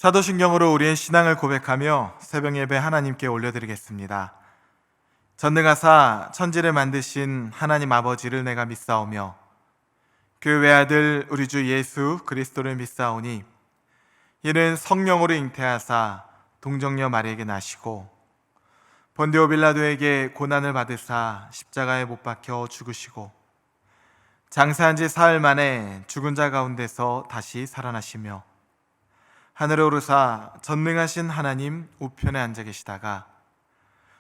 사도신경으로 우리의 신앙을 고백하며 새벽 예배 하나님께 올려드리겠습니다. 전능하사 천지를 만드신 하나님 아버지를 내가 믿사오며 그 외아들 우리 주 예수 그리스도를 믿사오니 이는 성령으로 잉태하사 동정녀 마리에게 나시고 본디오 빌라도에게 고난을 받으사 십자가에 못 박혀 죽으시고 장사한 지 사흘 만에 죽은 자 가운데서 다시 살아나시며 하늘에 오르사 전능하신 하나님 우편에 앉아 계시다가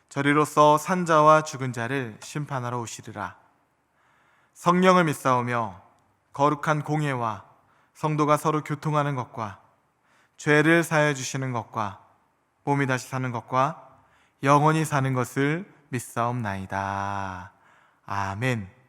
저리로서 산자와 죽은 자를 심판하러 오시리라. 성령을 믿사오며 거룩한 공예와 성도가 서로 교통하는 것과 죄를 사하여 주시는 것과 몸이 다시 사는 것과 영원히 사는 것을 믿사옵나이다. 아멘.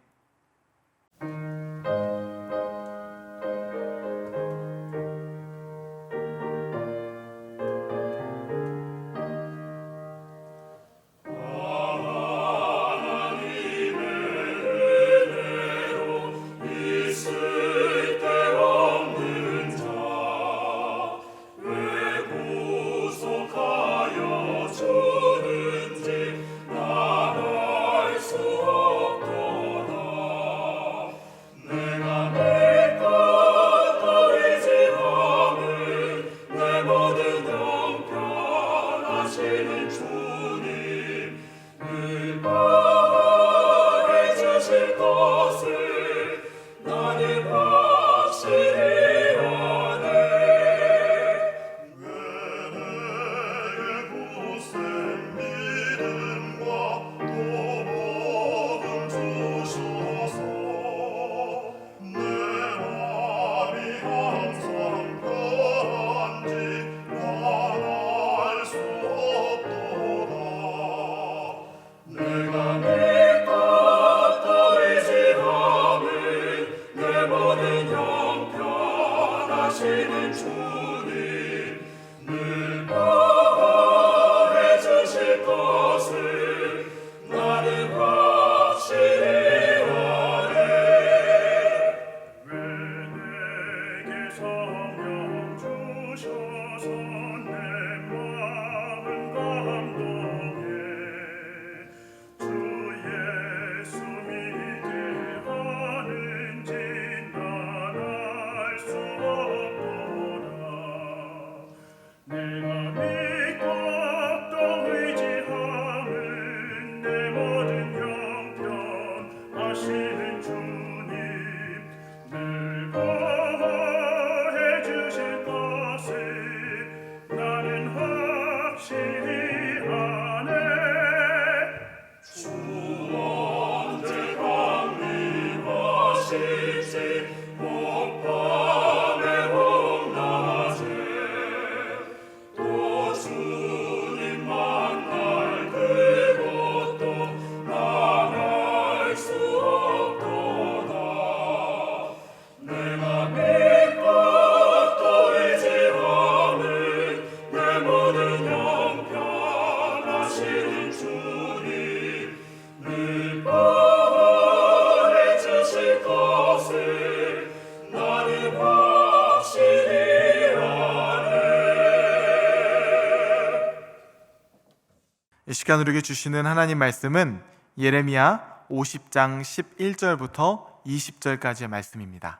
이 시간 우리에게 주시는 하나님 말씀은 예레미야 50장 11절부터 20절까지의 말씀입니다.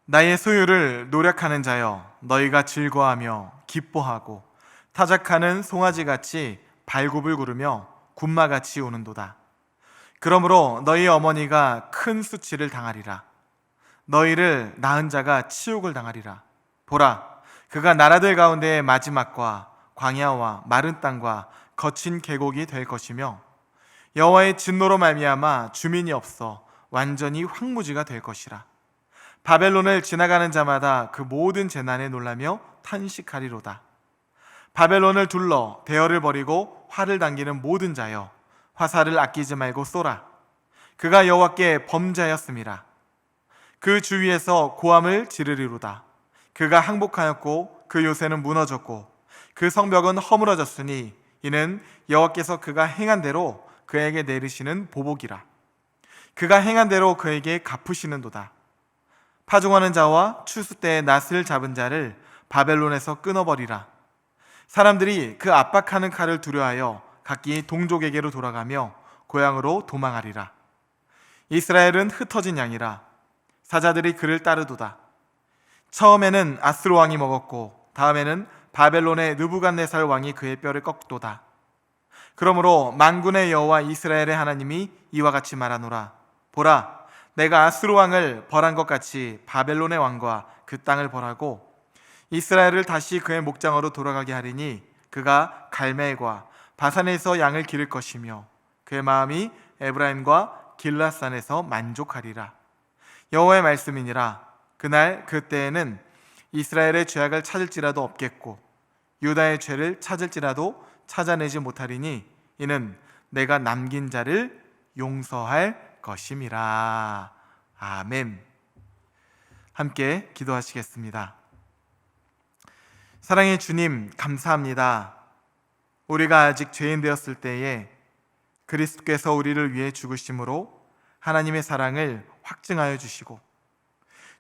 나의 소유를 노력하는 자여, 너희가 즐거워하며 기뻐하고 타작하는 송아지같이 발굽을 구르며 군마같이 우는도다. 그러므로 너희 어머니가 큰 수치를 당하리라. 너희를 낳은 자가 치욕을 당하리라. 보라, 그가 나라들 가운데의 마지막과 광야와 마른 땅과 거친 계곡이 될 것이며 여호와의 진노로 말미암아 주민이 없어 완전히 황무지가 될 것이라. 바벨론을 지나가는 자마다 그 모든 재난에 놀라며 탄식하리로다. 바벨론을 둘러 대열을 벌이고 활을 당기는 모든 자여, 화살을 아끼지 말고 쏘라. 그가 여호와께 범죄하였음이라. 그 주위에서 고함을 지르리로다. 그가 항복하였고 그 요새는 무너졌고 그 성벽은 허물어졌으니 이는 여호와께서 그가 행한 대로 그에게 내리시는 보복이라. 그가 행한 대로 그에게 갚으시는도다. 파종하는 자와 추수 때에 낫을 잡은 자를 바벨론에서 끊어버리라. 사람들이 그 압박하는 칼을 두려워하여 각기 동족에게로 돌아가며 고향으로 도망하리라. 이스라엘은 흩어진 양이라 사자들이 그를 따르도다. 처음에는 아스로 왕이 먹었고 다음에는 바벨론의 느부갓네살 왕이 그의 뼈를 꺾도다. 그러므로 만군의 여호와 이스라엘의 하나님이 이와 같이 말하노라. 보라, 내가 아스로 왕을 벌한 것 같이 바벨론의 왕과 그 땅을 벌하고 이스라엘을 다시 그의 목장으로 돌아가게 하리니 그가 갈멜과 바산에서 양을 기를 것이며 그의 마음이 에브라임과 길라산에서 만족하리라. 여호와의 말씀이니라. 그날 그때에는 이스라엘의 죄악을 찾을지라도 없겠고 유다의 죄를 찾을지라도 찾아내지 못하리니 이는 내가 남긴 자를 용서할 것임이라. 아멘. 함께 기도하시겠습니다. 사랑의 주님, 감사합니다. 우리가 아직 죄인 되었을 때에 그리스도께서 우리를 위해 죽으심으로 하나님의 사랑을 확증하여 주시고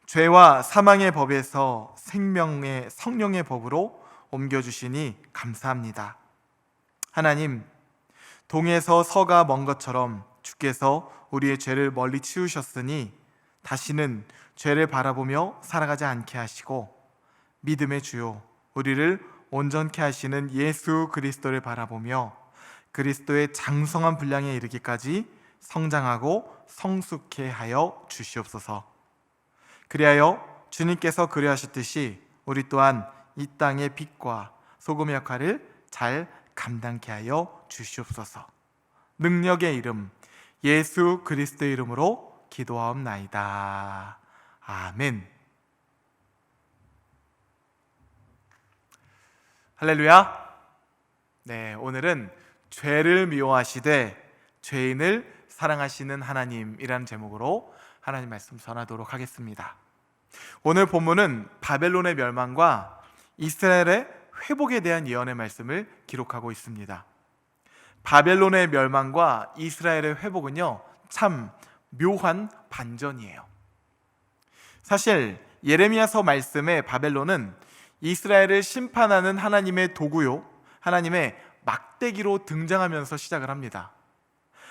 죄와 사망의 법에서 생명의 성령의 법으로 옮겨주시니 감사합니다. 하나님, 동에서 서가 먼 것처럼 주께서 우리의 죄를 멀리 치우셨으니 다시는 죄를 바라보며 살아가지 않게 하시고 믿음의 주요 우리를 온전케 하시는 예수 그리스도를 바라보며 그리스도의 장성한 분량에 이르기까지 성장하고 성숙케 하여 주시옵소서. 그리하여 주님께서 그리하셨듯이 우리 또한 이 땅의 빛과 소금의 역할을 잘 감당케 하여 주시옵소서. 능력의 이름 예수 그리스도의 이름으로 기도하옵나이다. 아멘. 할렐루야. 네, 오늘은 죄를 미워하시되 죄인을 사랑하시는 하나님이라는 제목으로 하나님 말씀 전하도록 하겠습니다. 오늘 본문은 바벨론의 멸망과 이스라엘의 회복에 대한 예언의 말씀을 기록하고 있습니다. 바벨론의 멸망과 이스라엘의 회복은요, 참 묘한 반전이에요. 사실 예레미야서 말씀의 바벨론은 이스라엘을 심판하는 하나님의 도구요, 하나님의 막대기로 등장하면서 시작을 합니다.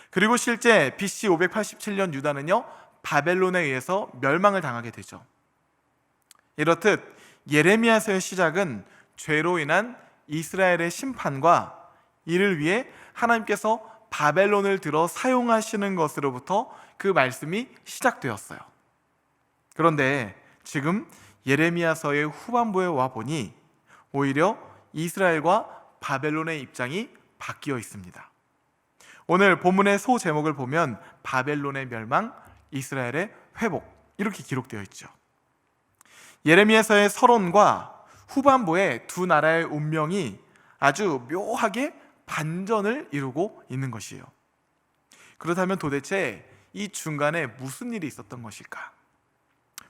그리고 실제 BC 587년 유다는요, 바벨론에 의해서 멸망을 당하게 되죠. 이렇듯 예레미야서의 시작은 죄로 인한 이스라엘의 심판과 이를 위해 하나님께서 바벨론을 들어 사용하시는 것으로부터 그 말씀이 시작되었어요. 그런데 지금 예레미야서의 후반부에 와 보니 오히려 이스라엘과 바벨론의 입장이 바뀌어 있습니다. 오늘 본문의 소 제목을 보면 바벨론의 멸망, 이스라엘의 회복 이렇게 기록되어 있죠. 예레미야서의 서론과 후반부의 두 나라의 운명이 아주 묘하게 반전을 이루고 있는 것이에요. 그렇다면 도대체 이 중간에 무슨 일이 있었던 것일까?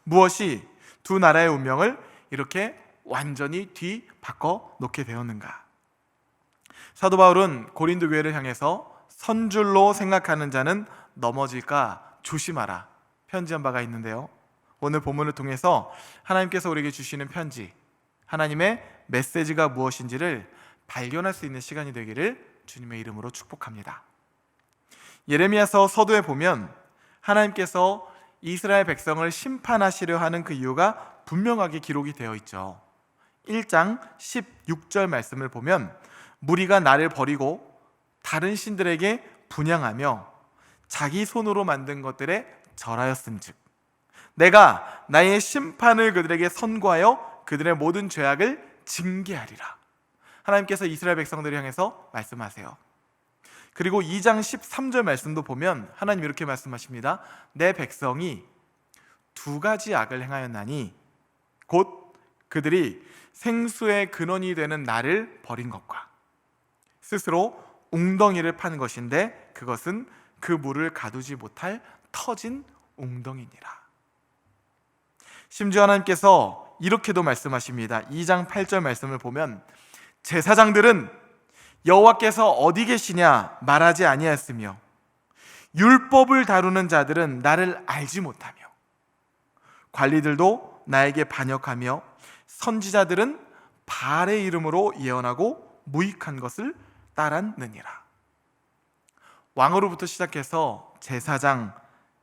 무엇이 두 나라의 운명을 이렇게 완전히 뒤바꿔 놓게 되었는가? 사도 바울은 고린도 교회를 향해서 선줄로 생각하는 자는 넘어질까 조심하라 편지한 바가 있는데요, 오늘 본문을 통해서 하나님께서 우리에게 주시는 편지, 하나님의 메시지가 무엇인지를 발견할 수 있는 시간이 되기를 주님의 이름으로 축복합니다. 예레미야서 서두에 보면 하나님께서 이스라엘 백성을 심판하시려 하는 그 이유가 분명하게 기록이 되어 있죠. 1장 16절 말씀을 보면 무리가 나를 버리고 다른 신들에게 분향하며 자기 손으로 만든 것들에 절하였음즉 내가 나의 심판을 그들에게 선고하여 그들의 모든 죄악을 징계하리라. 하나님께서 이스라엘 백성들을 향해서 말씀하세요. 그리고 2장 13절 말씀도 보면 하나님 이렇게 말씀하십니다. 내 백성이 두 가지 악을 행하였나니 곧 그들이 생수의 근원이 되는 나를 버린 것과 스스로 웅덩이를 판 것인데 그것은 그 물을 가두지 못할 터진 웅덩이니라. 심지어 하나님께서 이렇게도 말씀하십니다. 2장 8절 말씀을 보면 제사장들은 여호와께서 어디 계시냐 말하지 아니하였으며 율법을 다루는 자들은 나를 알지 못하며 관리들도 나에게 반역하며 선지자들은 바알의 이름으로 예언하고 무익한 것을 따랐느니라. 왕으로부터 시작해서 제사장,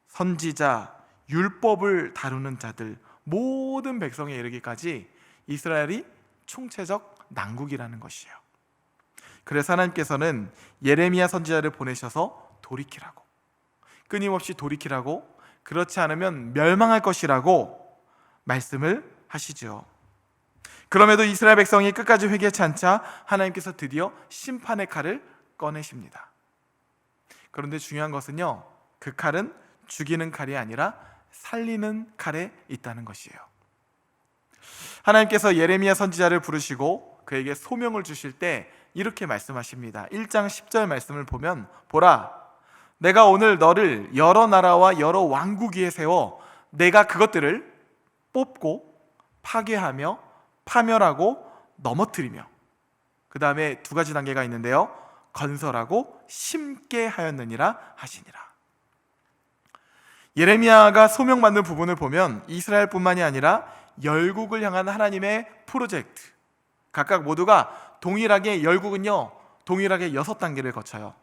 선지자, 율법을 다루는 자들, 모든 백성에 이르기까지 이스라엘이 총체적 난국이라는 것이에요. 그래서 하나님께서는 예레미야 선지자를 보내셔서 돌이키라고, 끊임없이 돌이키라고, 그렇지 않으면 멸망할 것이라고 말씀을 하시죠. 그럼에도 이스라엘 백성이 끝까지 회개치 않자 하나님께서 드디어 심판의 칼을 꺼내십니다. 그런데 중요한 것은요, 그 칼은 죽이는 칼이 아니라 살리는 칼에 있다는 것이에요. 하나님께서 예레미야 선지자를 부르시고 그에게 소명을 주실 때 이렇게 말씀하십니다. 1장 10절 말씀을 보면, 보라, 내가 오늘 너를 여러 나라와 여러 왕국 위에 세워 내가 그것들을 뽑고 파괴하며 파멸하고 넘어뜨리며, 그 다음에 두 가지 단계가 있는데요, 건설하고 심게 하였느니라 하시니라. 예레미야가 소명받는 부분을 보면 이스라엘뿐만이 아니라 열국을 향한 하나님의 프로젝트, 각각 모두가 동일하게, 열국은요 동일하게 6단계를 거쳐요.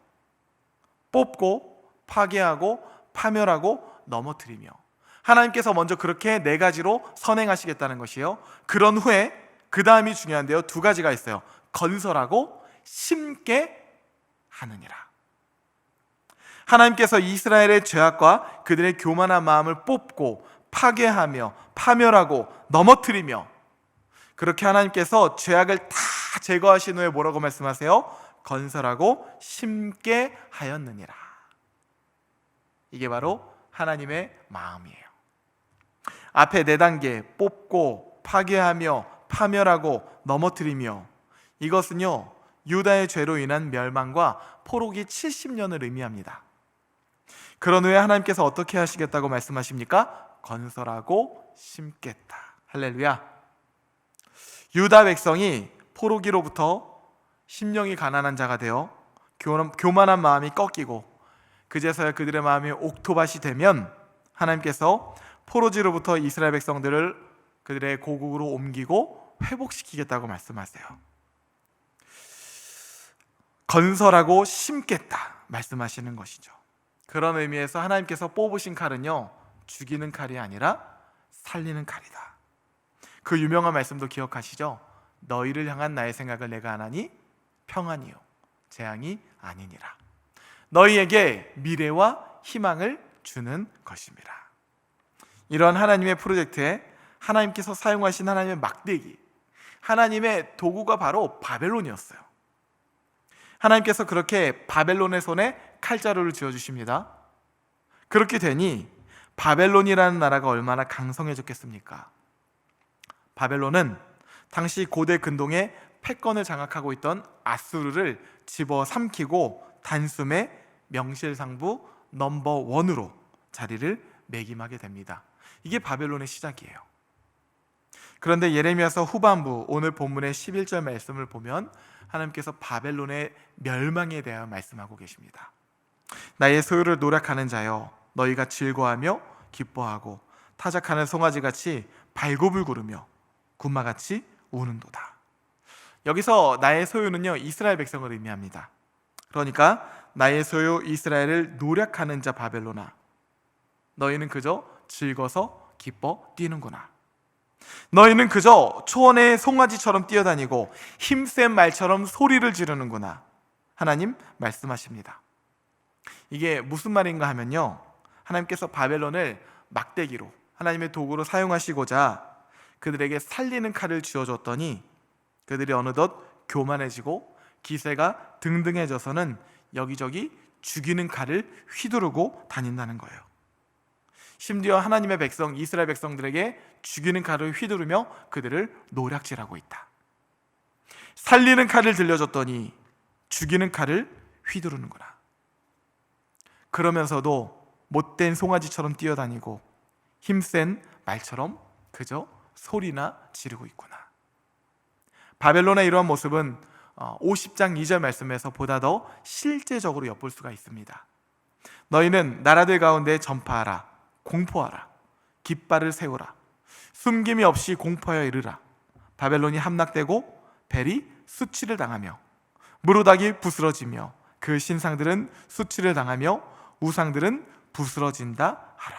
뽑고 파괴하고 파멸하고 넘어뜨리며, 하나님께서 먼저 그렇게 4가지로 선행하시겠다는 것이에요. 그런 후에 그 다음이 중요한데요, 2가지가 있어요. 건설하고 심게 하느니라. 하나님께서 이스라엘의 죄악과 그들의 교만한 마음을 뽑고 파괴하며 파멸하고 넘어뜨리며, 그렇게 하나님께서 죄악을 다 제거하신 후에 뭐라고 말씀하세요? 건설하고 심게 하였느니라. 이게 바로 하나님의 마음이에요. 앞에 4단계, 뽑고 파괴하며 파멸하고 넘어뜨리며, 이것은요 유다의 죄로 인한 멸망과 포로기 70년을 의미합니다. 그런 후에 하나님께서 어떻게 하시겠다고 말씀하십니까? 건설하고 심겠다. 할렐루야. 유다 백성이 포로기로부터 심령이 가난한 자가 되어 교만한 마음이 꺾이고, 그제서야 그들의 마음이 옥토밭이 되면 하나님께서 포로지로부터 이스라엘 백성들을 그들의 고국으로 옮기고 회복시키겠다고 말씀하세요. 건설하고 심겠다 말씀하시는 것이죠. 그런 의미에서 하나님께서 뽑으신 칼은요 죽이는 칼이 아니라 살리는 칼이다. 그 유명한 말씀도 기억하시죠? 너희를 향한 나의 생각을 내가 아나니 평안이요 재앙이 아니니라. 너희에게 미래와 희망을 주는 것입니다. 이런 하나님의 프로젝트에 하나님께서 사용하신 하나님의 막대기, 하나님의 도구가 바로 바벨론이었어요. 하나님께서 그렇게 바벨론의 손에 칼자루를 쥐어주십니다. 그렇게 되니 바벨론이라는 나라가 얼마나 강성해졌겠습니까? 바벨론은 당시 고대 근동의 패권을 장악하고 있던 아수르를 집어삼키고 단숨에 명실상부 넘버1으로 자리를 매김하게 됩니다. 이게 바벨론의 시작이에요. 그런데 예레미야서 후반부, 오늘 본문의 11절 말씀을 보면 하나님께서 바벨론의 멸망에 대하여 말씀하고 계십니다. 나의 소유를 노력하는 자여, 너희가 즐거워하며 기뻐하고 타작하는 송아지같이 발굽을구르며 군마같이 우는도다. 여기서 나의 소유는요 이스라엘 백성을 의미합니다. 그러니까 나의 소유 이스라엘을 노력하는 자 바벨론아, 너희는 그저 즐거서 기뻐 뛰는구나. 너희는 그저 초원의 송아지처럼 뛰어다니고 힘센 말처럼 소리를 지르는구나. 하나님 말씀하십니다. 이게 무슨 말인가 하면요, 하나님께서 바벨론을 막대기로, 하나님의 도구로 사용하시고자 그들에게 살리는 칼을 쥐어줬더니 그들이 어느덧 교만해지고 기세가 등등해져서는 여기저기 죽이는 칼을 휘두르고 다닌다는 거예요. 심지어 하나님의 백성 이스라엘 백성들에게 죽이는 칼을 휘두르며 그들을 노략질하고 있다. 살리는 칼을 들려줬더니 죽이는 칼을 휘두르는구나. 그러면서도 못된 송아지처럼 뛰어다니고 힘센 말처럼 그저 소리나 지르고 있구나. 바벨론의 이러한 모습은 50장 2절 말씀에서 보다 더 실제적으로 엿볼 수가 있습니다. 너희는 나라들 가운데 전파하라, 공포하라. 깃발을 세우라. 숨김이 없이 공포하여 이르라. 바벨론이 함락되고 벨이 수치를 당하며 무로닥이 부스러지며 그 신상들은 수치를 당하며 우상들은 부스러진다 하라.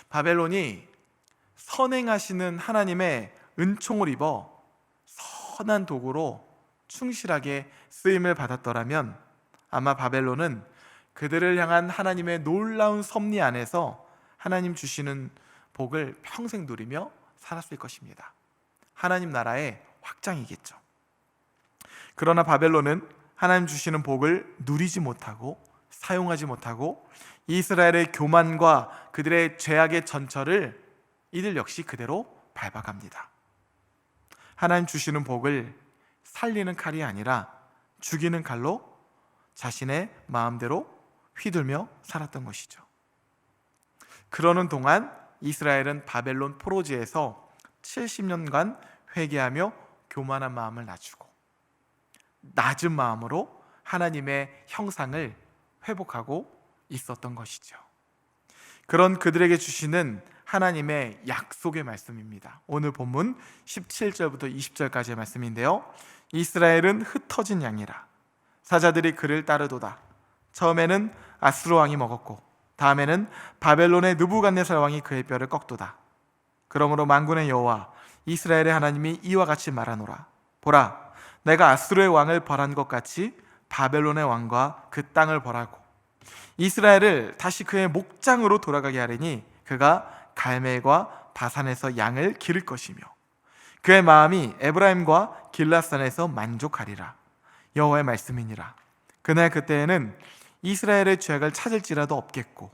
바벨론이 선행하시는 하나님의 은총을 입어 선한 도구로 충실하게 쓰임을 받았더라면 아마 바벨론은 그들을 향한 하나님의 놀라운 섭리 안에서 하나님 주시는 복을 평생 누리며 살았을 것입니다. 하나님 나라의 확장이겠죠. 그러나 바벨론은 하나님 주시는 복을 누리지 못하고 사용하지 못하고 이스라엘의 교만과 그들의 죄악의 전철을 이들 역시 그대로 밟아갑니다. 하나님 주시는 복을 살리는 칼이 아니라 죽이는 칼로 자신의 마음대로 휘둘며 살았던 것이죠. 그러는 동안 이스라엘은 바벨론 포로지에서 70년간 회개하며 교만한 마음을 낮추고 낮은 마음으로 하나님의 형상을 회복하고 있었던 것이죠. 그런 그들에게 주시는 하나님의 약속의 말씀입니다. 오늘 본문 17절부터 20절까지의 말씀인데요. 이스라엘은 흩어진 양이라 사자들이 그를 따르도다. 처음에는 아수르 왕이 먹었고 다음에는 바벨론의 느부갓네살 왕이 그의 뼈를 꺾도다. 그러므로 만군의 여호와 이스라엘의 하나님이 이와 같이 말하노라. 보라, 내가 아수르의 왕을 벌한 것 같이 바벨론의 왕과 그 땅을 벌하고 이스라엘을 다시 그의 목장으로 돌아가게 하리니 그가 갈멜과 바산에서 양을 기를 것이며 그의 마음이 에브라임과 길라산에서 만족하리라. 여호와의 말씀이니라. 그날 그때에는 이스라엘의 죄악을 찾을지라도 없겠고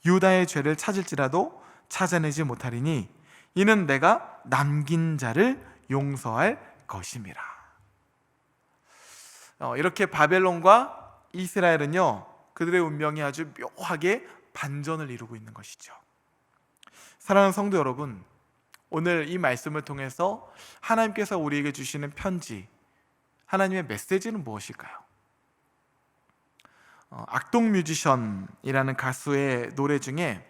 유다의 죄를 찾을지라도 찾아내지 못하리니 이는 내가 남긴 자를 용서할 것임이라. 이렇게 바벨론과 이스라엘은요, 그들의 운명이 아주 묘하게 반전을 이루고 있는 것이죠. 사랑하는 성도 여러분, 오늘 이 말씀을 통해서 하나님께서 우리에게 주시는 편지, 하나님의 메시지는 무엇일까요? 악동 뮤지션이라는 가수의 노래 중에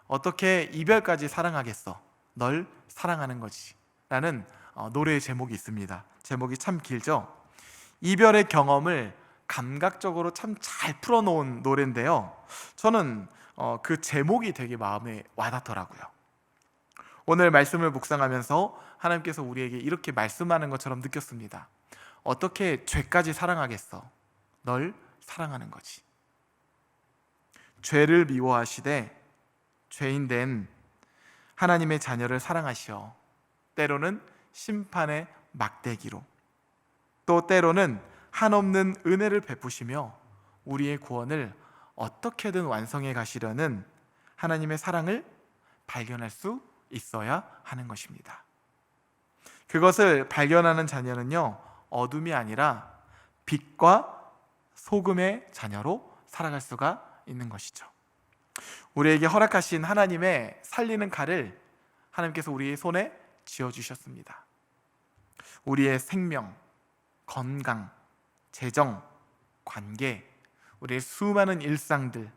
어떻게 이별까지 사랑하겠어? 널 사랑하는 거지 라는 노래의 제목이 있습니다. 제목이 참 길죠? 이별의 경험을 감각적으로 참 잘 풀어놓은 노래인데요, 저는 그 제목이 되게 마음에 와닿더라고요. 오늘 말씀을 묵상하면서 하나님께서 우리에게 이렇게 말씀하는 것처럼 느꼈습니다. 어떻게 죄까지 사랑하겠어? 널 사랑하는 거지. 죄를 미워하시되 죄인된 하나님의 자녀를 사랑하시어 때로는 심판의 막대기로, 또 때로는 한없는 은혜를 베푸시며 우리의 구원을 어떻게든 완성해 가시려는 하나님의 사랑을 발견할 수 있어야 하는 것입니다. 그것을 발견하는 자녀는요, 어둠이 아니라 빛과 소금의 자녀로 살아갈 수가 있는 것이죠. 우리에게 허락하신 하나님의 살리는 칼을 하나님께서 우리의 손에 쥐어주셨습니다. 우리의 생명, 건강, 재정, 관계, 우리의 수많은 일상들,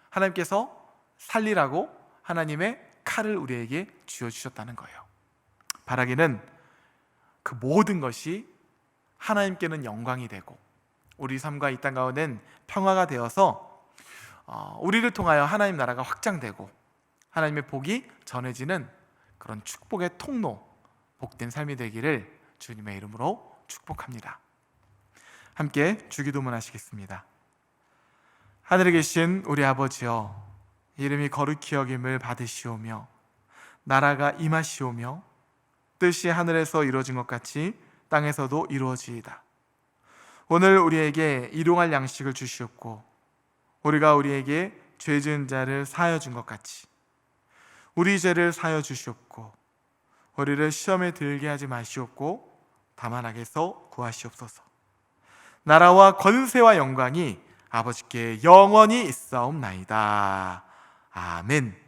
하나님께서 살리라고 하나님의 칼을 우리에게 쥐어주셨다는 거예요. 바라기는 그 모든 것이 하나님께는 영광이 되고 우리 삶과 이 땅 가운데는 평화가 되어서 우리를 통하여 하나님 나라가 확장되고 하나님의 복이 전해지는 그런 축복의 통로, 복된 삶이 되기를 주님의 이름으로 축복합니다. 함께 주기도문 하시겠습니다. 하늘에 계신 우리 아버지여, 이름이 거룩히 여김을 받으시오며 나라가 임하시오며 뜻이 하늘에서 이루어진 것 같이 땅에서도 이루어지이다. 오늘 우리에게 일용할 양식을 주시옵고 우리가 우리에게 죄 지은 자를 사하여 준 것 같이 우리 죄를 사하여 주시옵고 우리를 시험에 들게 하지 마시옵고 다만 악에서 구하시옵소서. 나라와 권세와 영광이 아버지께 영원히 있사옵나이다. 아멘.